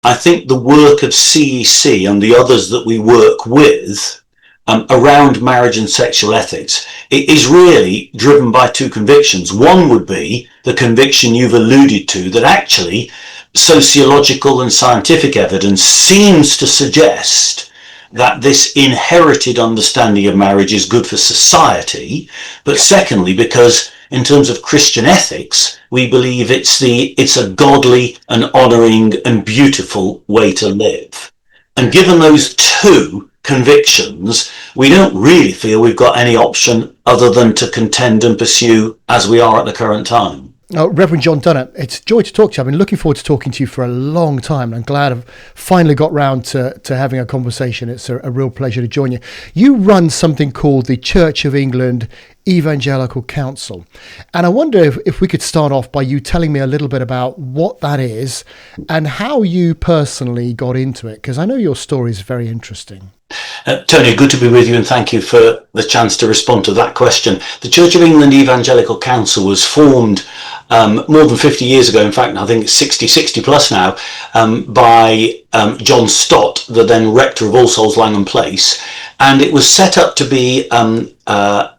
I think the work of CEC and the others that we work with around marriage and sexual ethics, it is really driven by two convictions. One would be the conviction you've alluded to, that actually sociological and scientific evidence seems to suggest that this inherited understanding of marriage is good for society. But secondly, because in terms of Christian ethics, we believe it's a godly and honouring and beautiful way to live. And given those two convictions, we don't really feel we've got any option other than to contend and pursue as we are at the current time. Reverend John Dunnett, it's a joy to talk to you. I've been looking forward to talking to you for a long time, and I'm glad I've finally got round to having a conversation. It's a real pleasure to join you. You run something called the Church of England Evangelical Council, and I wonder if we could start off by you telling me a little bit about what that is and how you personally got into it, because I know your story is very interesting. Tony, good to be with you, and thank you for the chance to respond to that question. The Church of England Evangelical Council was formed more than 50 years ago. In fact, I think it's 60 plus now, by John Stott, the then rector of All Souls Langham Place. And it was set up to be a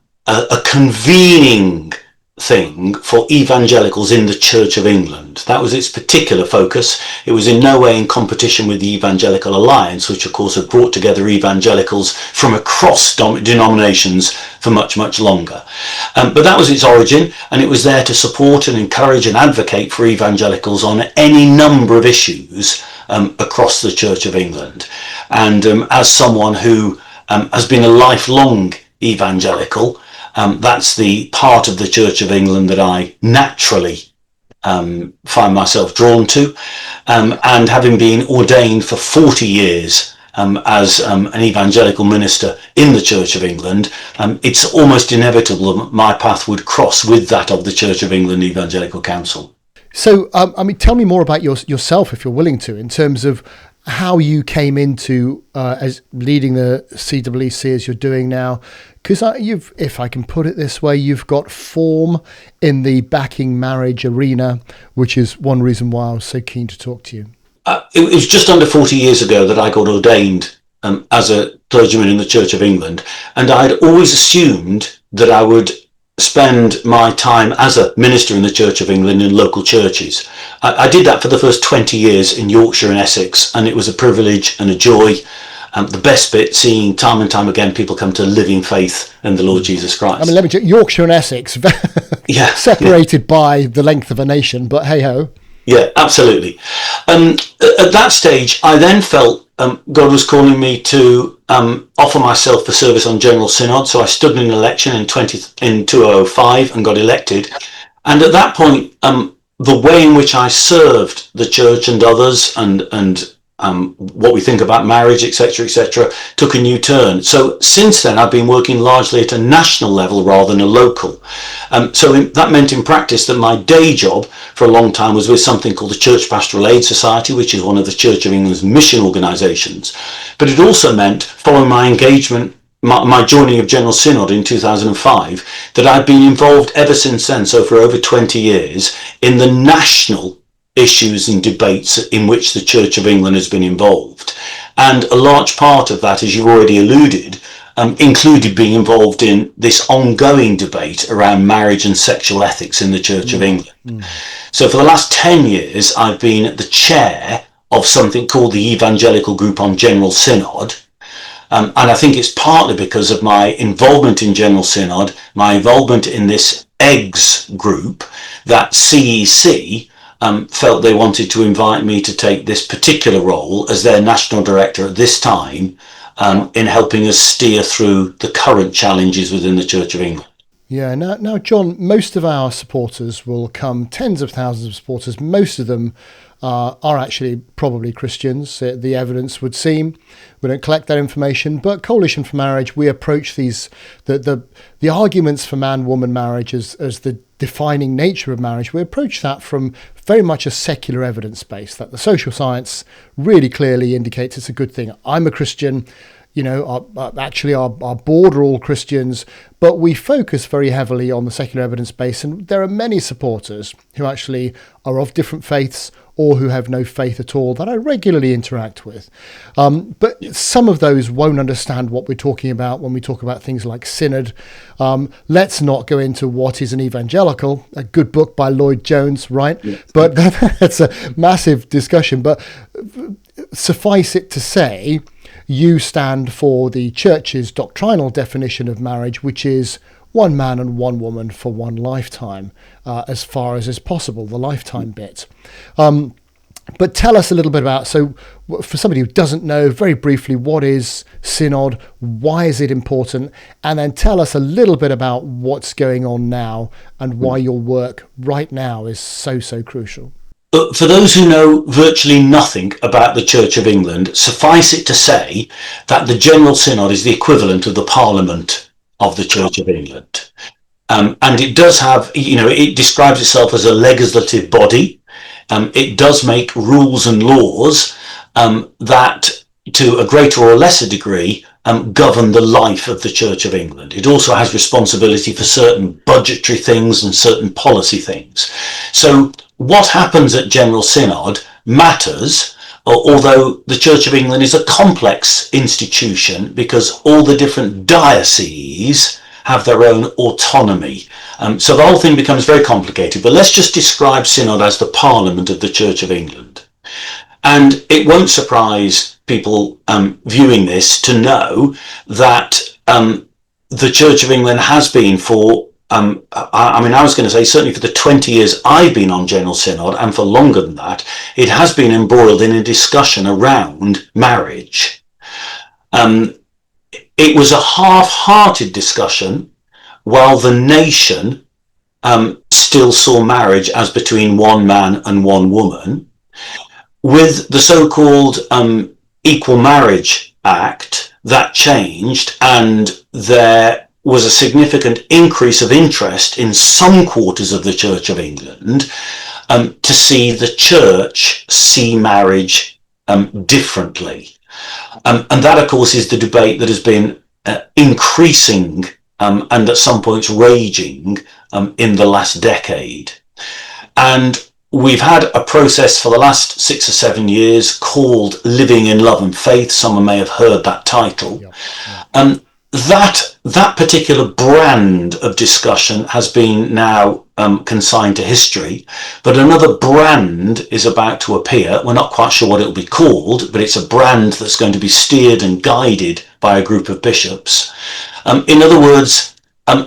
convening thing for evangelicals in the Church of England. That was its particular focus. It was in no way in competition with the Evangelical Alliance, which of course had brought together evangelicals from across denominations for much, much longer. But that was its origin, and it was there to support and encourage and advocate for evangelicals on any number of issues across the Church of England. And as someone who has been a lifelong evangelical, that's the part of the Church of England that I naturally find myself drawn to. And having been ordained for 40 years as an evangelical minister in the Church of England, it's almost inevitable that my path would cross with that of the Church of England Evangelical Council. So, tell me more about yourself, if you're willing to, in terms of how you came into as leading the CWC as you're doing now, because if I can put it this way, you've got form in the backing marriage arena, which is one reason why I was so keen to talk to you. It was just under 40 years ago that I got ordained as a clergyman in the Church of England, and I'd always assumed that I would spend my time as a minister in the Church of England in local churches. I did that for the first 20 years in Yorkshire and Essex, and it was a privilege and a joy. The best bit, seeing time and time again people come to living faith in the Lord Jesus Christ. Let me tell you, Yorkshire and Essex, separated by the length of a nation, but hey-ho. Yeah, absolutely. At that stage, I then felt God was calling me to offer myself for service on General Synod. So I stood in an election in 2005 and got elected. And at that point, the way in which I served the church and others and what we think about marriage, etc., took a new turn. So since then, I've been working largely at a national level rather than a local. That meant in practice that my day job for a long time was with something called the Church Pastoral Aid Society, which is one of the Church of England's mission organisations. But it also meant, following my engagement, my joining of General Synod in 2005, that I've been involved ever since then, so for over 20 years, in the national issues and debates in which the Church of England has been involved. And a large part of that, as you've already alluded, included being involved in this ongoing debate around marriage and sexual ethics in the Church of England. So for the last 10 years, I've been the chair of something called the Evangelical Group on General Synod. And I think it's partly because of my involvement in General Synod, my involvement in this EGGS group, that CEC felt they wanted to invite me to take this particular role as their national director at this time, in helping us steer through the current challenges within the Church of England. Yeah, now, John, most of our supporters will come, tens of thousands of supporters. Most of them are actually probably Christians, the evidence would seem. We don't collect that information, but Coalition for Marriage, we approach the arguments for man-woman marriage as the defining nature of marriage. We approach that from very much a secular evidence base, that the social science really clearly indicates it's a good thing. I'm a Christian, our board are all Christians, but we focus very heavily on the secular evidence base, and there are many supporters who actually are of different faiths or who have no faith at all that I regularly interact with. But some of those won't understand what we're talking about when we talk about things like synod. Let's not go into what is an evangelical, a good book by Lloyd Jones, right? Yeah. But that's a massive discussion. But suffice it to say, you stand for the church's doctrinal definition of marriage, which is one man and one woman for one lifetime, as far as is possible, the lifetime bit. But tell us a little bit about, so for somebody who doesn't know, very briefly, what is Synod, why is it important, and then tell us a little bit about what's going on now and why your work right now is so crucial. But for those who know virtually nothing about the Church of England, suffice it to say that the General Synod is the equivalent of the Parliament of the Church of England. And it does have, it describes itself as a legislative body. It does make rules and laws that, to a greater or lesser degree, govern the life of the Church of England. It also has responsibility for certain budgetary things and certain policy things. So what happens at General Synod matters, although the Church of England is a complex institution because all the different dioceses have their own autonomy. So the whole thing becomes very complicated, but let's just describe Synod as the Parliament of the Church of England. And it won't surprise people viewing this to know that the Church of England has been for, I was going to say certainly for the 20 years I've been on General Synod, and for longer than that, it has been embroiled in a discussion around marriage. It was a half-hearted discussion while the nation still saw marriage as between one man and one woman. With the so-called Equal Marriage Act, that changed, and there was a significant increase of interest in some quarters of the Church of England to see the Church see marriage differently. And that, of course, is the debate that has been increasing and at some points raging in the last decade. And we've had a process for the last 6 or 7 years called Living in Love and Faith. Some may have heard that title. Yeah. That particular brand of discussion has been now consigned to history, but another brand is about to appear. We're not quite sure what it'll be called, but it's a brand that's going to be steered and guided by a group of bishops. In other words,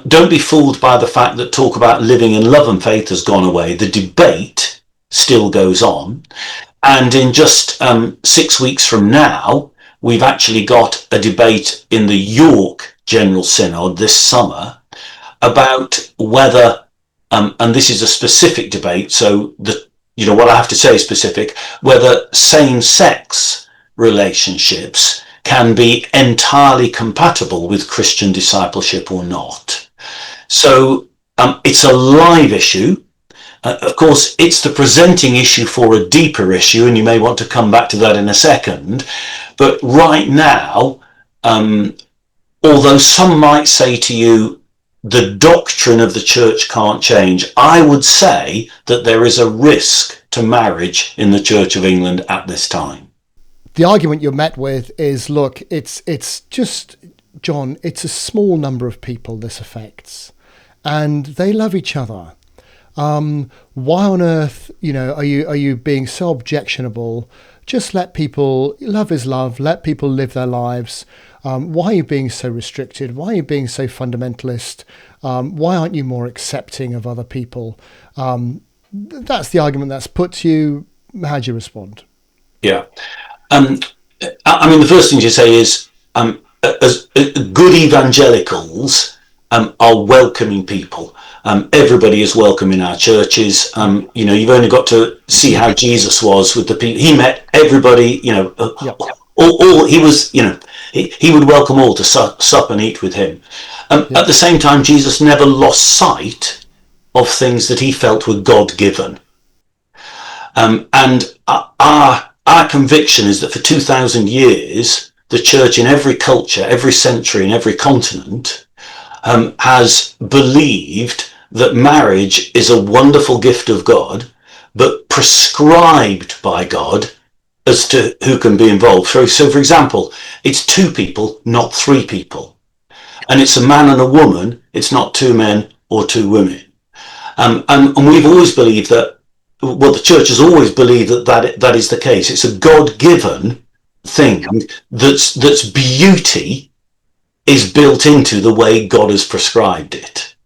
don't be fooled by the fact that talk about living in love and faith has gone away. The debate still goes on, and in just 6 weeks from now, we've actually got a debate in the York General Synod this summer about whether, and this is a specific debate, so what I have to say is specific, whether same-sex relationships can be entirely compatible with Christian discipleship or not. So it's a live issue. Of course, it's the presenting issue for a deeper issue, and you may want to come back to that in a second. But right now, although some might say to you, the doctrine of the church can't change, I would say that there is a risk to marriage in the Church of England at this time. The argument you're met with is, look, it's just, John, it's a small number of people this affects, and they love each other. Why on earth, are you being so objectionable? Just let people, love is love, let people live their lives. Why are you being so restricted? Why are you being so fundamentalist? Why aren't you more accepting of other people? That's the argument that's put to you. How do you respond? Yeah. The first thing to say is, as good evangelicals are welcoming people. Everybody is welcome in our churches. You've only got to see how Jesus was with the people. He met everybody, all he was, he would welcome all to sup and eat with him. At the same time, Jesus never lost sight of things that he felt were God-given. And our conviction is that for 2,000 years, the church in every culture, every century, and every continent has believed that marriage is a wonderful gift of God, but prescribed by God as to who can be involved. So for example, it's 2 people, not 3 people. And it's a man and a woman, it's not 2 men or 2 women. And we've always believed that, well, the church has always believed that is the case. It's a God-given thing that's beauty is built into the way God has prescribed it.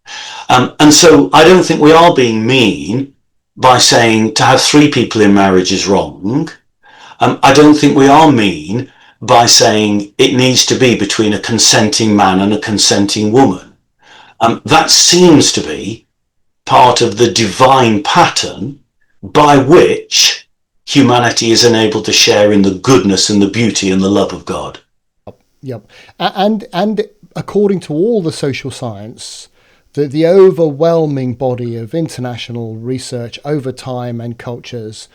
And so I don't think we are being mean by saying to have 3 people in marriage is wrong. I don't think we are mean by saying it needs to be between a consenting man and a consenting woman. That seems to be part of the divine pattern by which humanity is enabled to share in the goodness and the beauty and the love of God. Yep. And according to all the social science, the overwhelming body of international research over time and cultures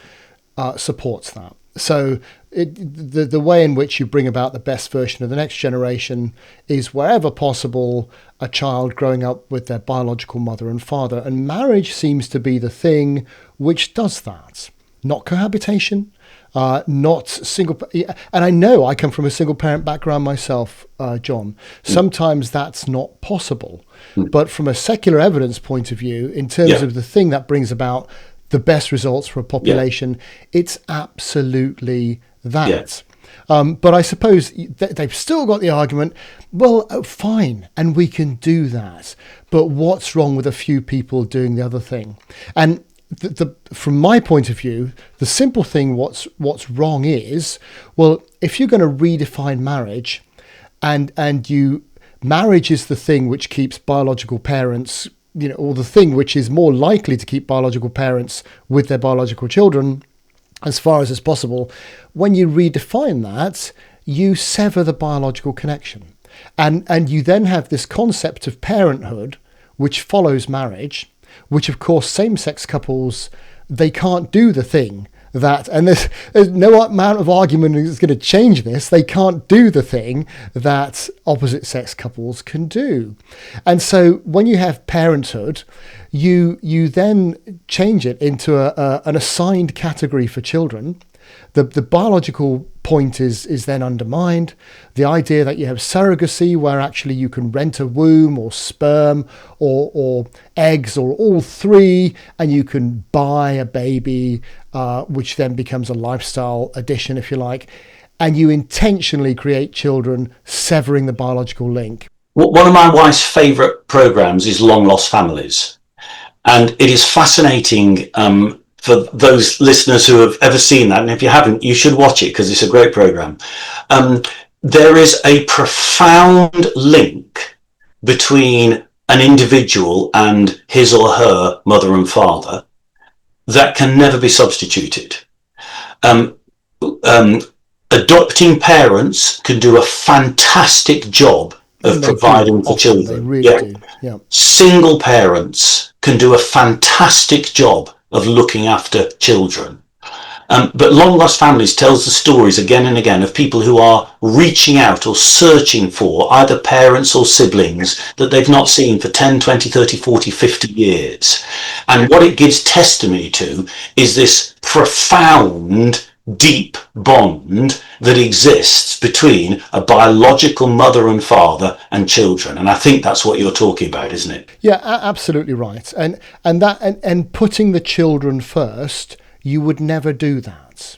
supports that. So the way in which you bring about the best version of the next generation is, wherever possible, a child growing up with their biological mother and father. And marriage seems to be the thing which does that. Not cohabitation, not single. And I know I come from a single parent background myself, John. Sometimes that's not possible. But from a secular evidence point of view, in terms of the thing that brings about the best results for a population, it's absolutely that. But I suppose they've still got the argument, well, fine, and we can do that. But what's wrong with a few people doing the other thing? And from my point of view, the simple thing what's wrong is, well, if you're going to redefine marriage, and marriage is the thing which keeps biological parents, or the thing which is more likely to keep biological parents with their biological children as far as is possible. When you redefine that, you sever the biological connection. And you then have this concept of parenthood, which follows marriage, which of course same-sex couples, they can't do the thing that, and there's no amount of argument is going to change this. They can't do the thing that opposite sex couples can do. And so when you have parenthood, you then change it into an assigned category for children. The biological point is then undermined. The idea that you have surrogacy, where actually you can rent a womb or sperm or eggs or all 3, and you can buy a baby, which then becomes a lifestyle addition, if you like, and you intentionally create children, severing the biological link. One of my wife's favourite programmes is Long Lost Families, and it is fascinating. For those listeners who have ever seen that, and if you haven't, you should watch it because it's a great program. There is a profound link between an individual and his or her mother and father that can never be substituted. Adopting parents can do a fantastic job of providing for children. They really do. Yeah. Single parents can do a fantastic job of looking after children. But Long Lost Families tells the stories again and again of people who are reaching out or searching for either parents or siblings that they've not seen for 10, 20, 30, 40, 50 years. And what it gives testimony to is this profound, deep bond that exists between a biological mother and father and children. And I think that's what you're talking about, isn't it? Yeah, absolutely right. And putting the children first, you would never do that.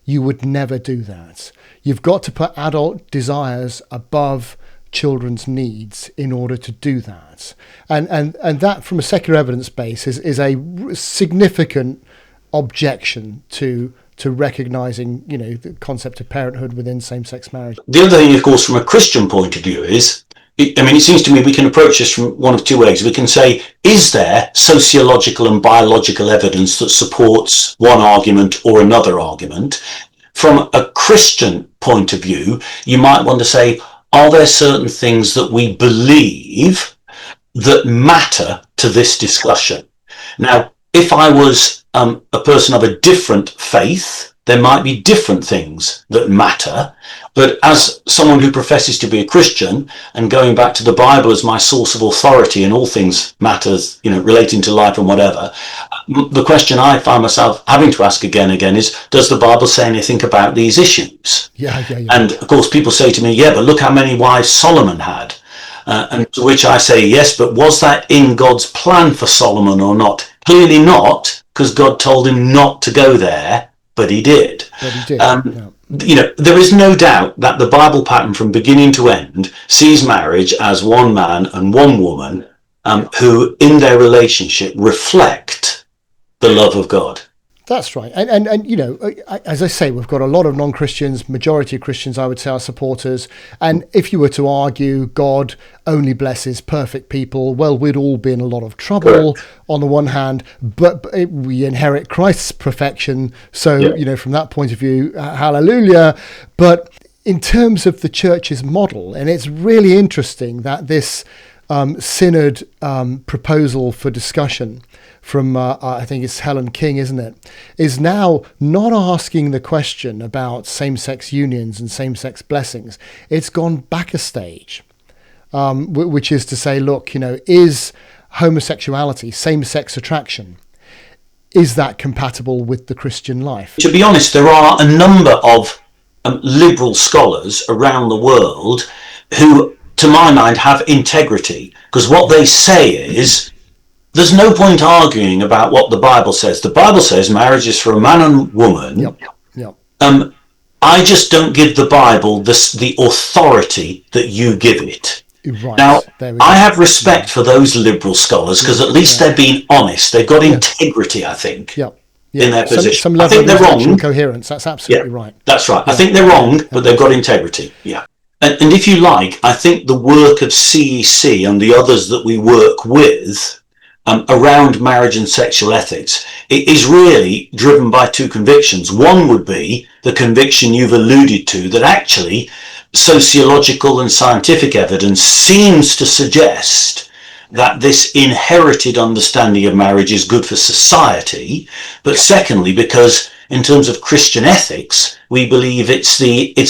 You would never do that. You've got to put adult desires above children's needs in order to do that. And that, from a secular evidence base, is a significant objection to recognising, the concept of parenthood within same-sex marriage. The other thing, of course, from a Christian point of view is, it seems to me we can approach this from one of 2 ways. We can say, is there sociological and biological evidence that supports one argument or another argument? From a Christian point of view, you might want to say, are there certain things that we believe that matter to this discussion? Now, if I was a person of a different faith, there might be different things that matter. But as someone who professes to be a Christian and going back to the Bible as my source of authority in all things matters, relating to life and whatever, the question I find myself having to ask again and again is, does the Bible say anything about these issues? Yeah. And of course, people say to me, yeah, but look how many wives Solomon had. And to which I say, yes, but was that in God's plan for Solomon or not? Clearly not, because God told him not to go there, but he did. There is no doubt that the Bible pattern from beginning to end sees marriage as one man and one woman who in their relationship reflect the love of God. That's right. And as I say, we've got a lot of non-Christians, majority of Christians, I would say, are supporters. And if you were to argue God only blesses perfect people, well, we'd all be in a lot of trouble. Correct. On the one hand, but we inherit Christ's perfection. So, from that point of view, hallelujah. But in terms of the church's model, and it's really interesting that this synod proposal for discussion from, I think it's Helen King, isn't it, is now not asking the question about same-sex unions and same-sex blessings. It's gone back a stage, which is to say, look, is homosexuality, same-sex attraction, is that compatible with the Christian life? To be honest, there are a number of liberal scholars around the world who, to my mind, have integrity, because what they say is, there's no point arguing about what the Bible says. The Bible says marriage is for a man and woman. Yep. I just don't give the Bible the authority that you give it. Right. Now, I have respect for those liberal scholars, because at least they're being honest. They've got integrity, I think, in their position. Some level I think they're wrong. Coherence. That's absolutely right. That's right. I think they're wrong, but they've got integrity. Yeah. And if you like, I think the work of CEC and the others that we work with around marriage and sexual ethics, it is really driven by two convictions. One would be the conviction you've alluded to, that actually sociological and scientific evidence seems to suggest that this inherited understanding of marriage is good for society. But secondly, because in terms of Christian ethics, we believe it's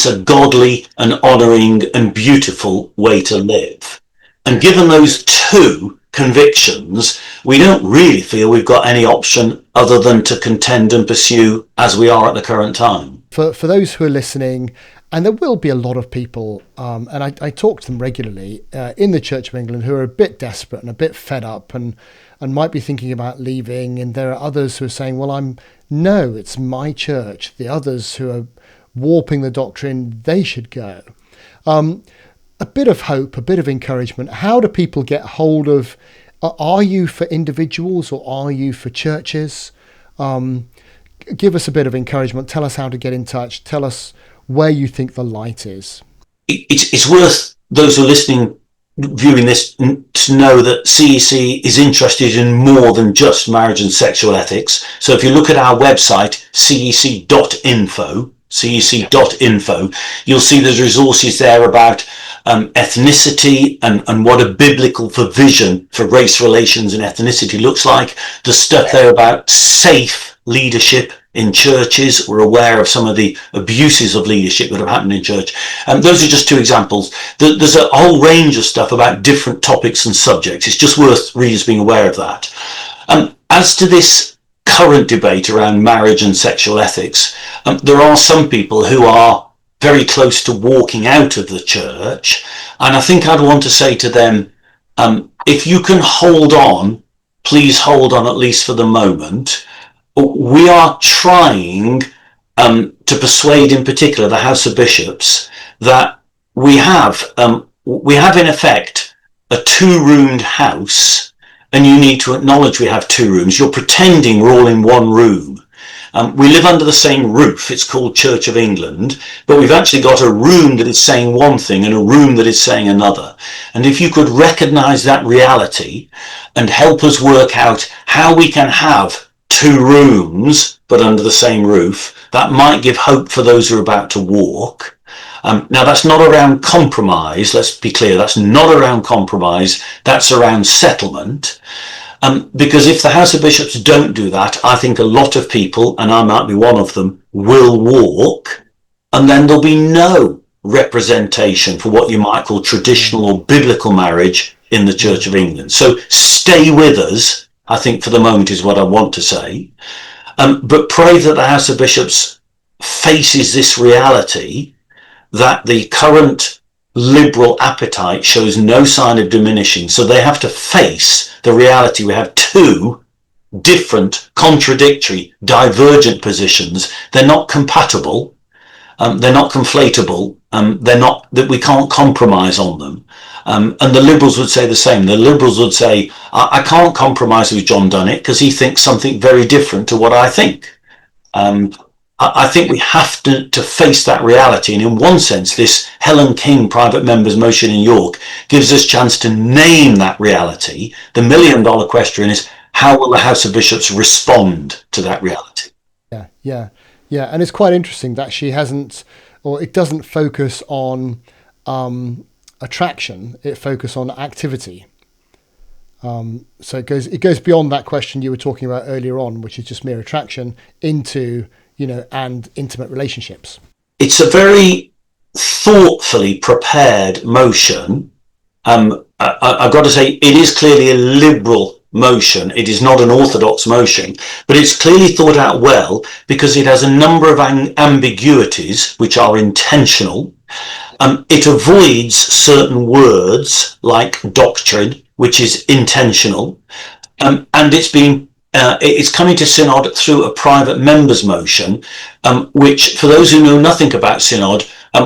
a godly and honouring and beautiful way to live. And given those two convictions, we don't really feel we've got any option other than to contend and pursue as we are at the current time. For those who are listening, and there will be a lot of people, and I talk to them regularly in the Church of England, who are a bit desperate and a bit fed up and might be thinking about leaving. And there are others who are saying, well, no, it's my church. The others who are warping the doctrine, they should go. A bit of hope, a bit of encouragement. How do people get hold of, are you for individuals or are you for churches? Give us a bit of encouragement. Tell us how to get in touch. Tell us where you think the light is. It's worth those who are listening, viewing this, to know that CEC is interested in more than just marriage and sexual ethics. So if you look at our website, cec.info, you'll see there's resources there about ethnicity and what a biblical vision for race relations and ethnicity looks like. There's stuff there about safe leadership in churches. We're aware of some of the abuses of leadership that have happened in church. Those are just two examples. There's a whole range of stuff about different topics and subjects. It's just worth readers being aware of that. As to this current debate around marriage and sexual ethics, there are some people who are very close to walking out of the church, and I think I'd want to say to them, if you can hold on, please hold on, at least for the moment. We are trying to persuade, in particular, the House of Bishops that we have in effect a two-roomed house, and you need to acknowledge we have two rooms. You're pretending we're all in one room. We live under the same roof. It's called Church of England, but we've actually got a room that is saying one thing and a room that is saying another. And if you could recognise that reality and help us work out how we can have two rooms but under the same roof, that might give hope for those who are about to walk. Now, that's not around compromise. Let's be clear. That's not around compromise. That's around settlement. Because if the House of Bishops don't do that, I think a lot of people, and I might be one of them, will walk, and then there'll be no representation for what you might call traditional or biblical marriage in the Church of England. So stay with us I think for the moment is what I want to say. But pray that the House of Bishops faces this reality that the current liberal appetite shows no sign of diminishing. So they have to face the reality we have two different, contradictory, divergent positions. They're not compatible. They're not conflatable. They're not that we can't compromise on them. And the Liberals would say the same. The Liberals would say, I can't compromise with John Dunnett because he thinks something very different to what I think. I think we have to face that reality. And in one sense, this Helen King private member's motion in York gives us a chance to name that reality. The $1 million question is, how will the House of Bishops respond to that reality? Yeah. And it's quite interesting that she hasn't, or it doesn't focus on attraction. It focuses on activity. So it goes beyond that question you were talking about earlier on, which is just mere attraction, into, and intimate relationships. It's a very thoughtfully prepared motion. I've got to say, it is clearly a liberal motion. It is not an orthodox motion, but it's clearly thought out well because it has a number of ambiguities which are intentional. It avoids certain words like doctrine, which is intentional, and it's coming to Synod through a private member's motion, which, for those who know nothing about Synod,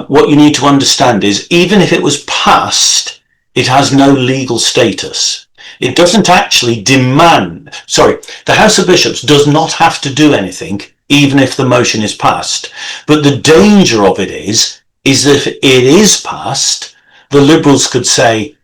what you need to understand is, even if it was passed, it has no legal status. It doesn't actually the House of Bishops does not have to do anything, even if the motion is passed. But the danger of it is that if it is passed, the Liberals could say,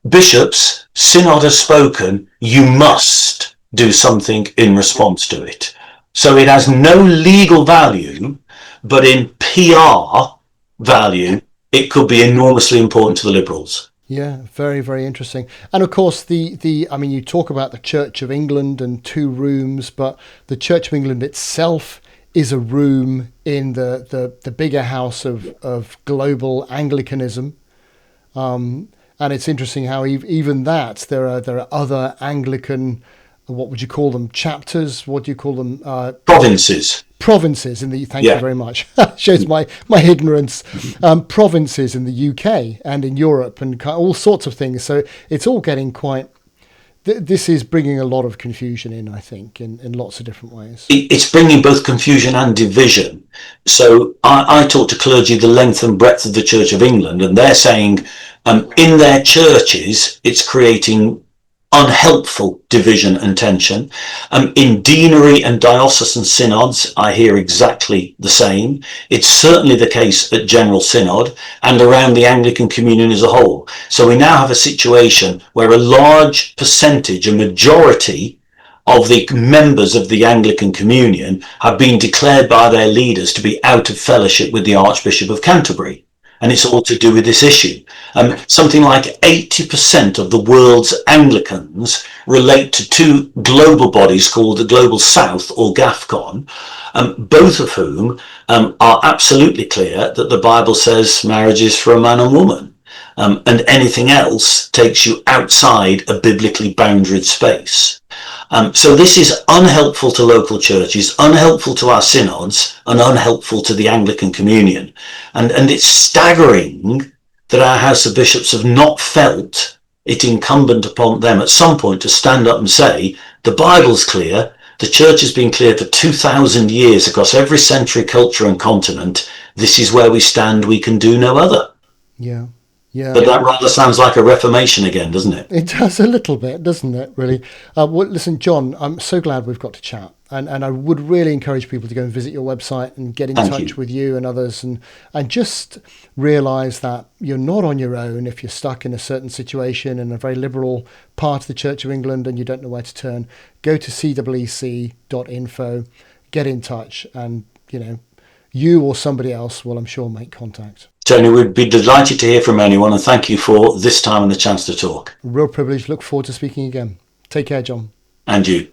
Bishops, Synod has spoken, you must do something in response to it. So it has no legal value, but in PR value, it could be enormously important to the Liberals. Yeah, very, very interesting. And of course, you talk about the Church of England and 2 rooms, but the Church of England itself is a room in the bigger house of global Anglicanism. And it's interesting how even that, there are other Anglican, what would you call them, chapters? What do you call them? Provinces in the, thank you very much. Shows my ignorance. Provinces in the UK and in Europe and all sorts of things. So it's all getting quite, this is bringing a lot of confusion in, I think, in lots of different ways. It's bringing both confusion and division. So I talk to clergy the length and breadth of the Church of England, and they're saying in their churches, it's creating unhelpful division and tension. In deanery and diocesan synods, I hear exactly the same. It's certainly the case at General Synod and around the Anglican Communion as a whole. So we now have a situation where a large percentage, a majority of the members of the Anglican Communion have been declared by their leaders to be out of fellowship with the Archbishop of Canterbury. And it's all to do with this issue. Something like 80% of the world's Anglicans relate to 2 global bodies called the Global South, or GAFCON, both of whom are absolutely clear that the Bible says marriage is for a man and woman, and anything else takes you outside a biblically boundaried space. So this is unhelpful to local churches, unhelpful to our synods, and unhelpful to the Anglican Communion. And it's staggering that our House of Bishops have not felt it incumbent upon them at some point to stand up and say, the Bible's clear, the Church has been clear for 2,000 years across every century, culture and continent. This is where we stand, we can do no other. Yeah. But that rather sounds like a reformation again, doesn't it? It does a little bit, doesn't it, really? Well, listen, John, I'm so glad we've got to chat. And I would really encourage people to go and visit your website and get in touch with you and others and just realise that you're not on your own if you're stuck in a certain situation in a very liberal part of the Church of England and you don't know where to turn. Go to cwec.info, get in touch, and, you or somebody else will, I'm sure, make contact. Tony, we'd be delighted to hear from anyone, and thank you for this time and the chance to talk. Real privilege. Look forward to speaking again. Take care, John. And you.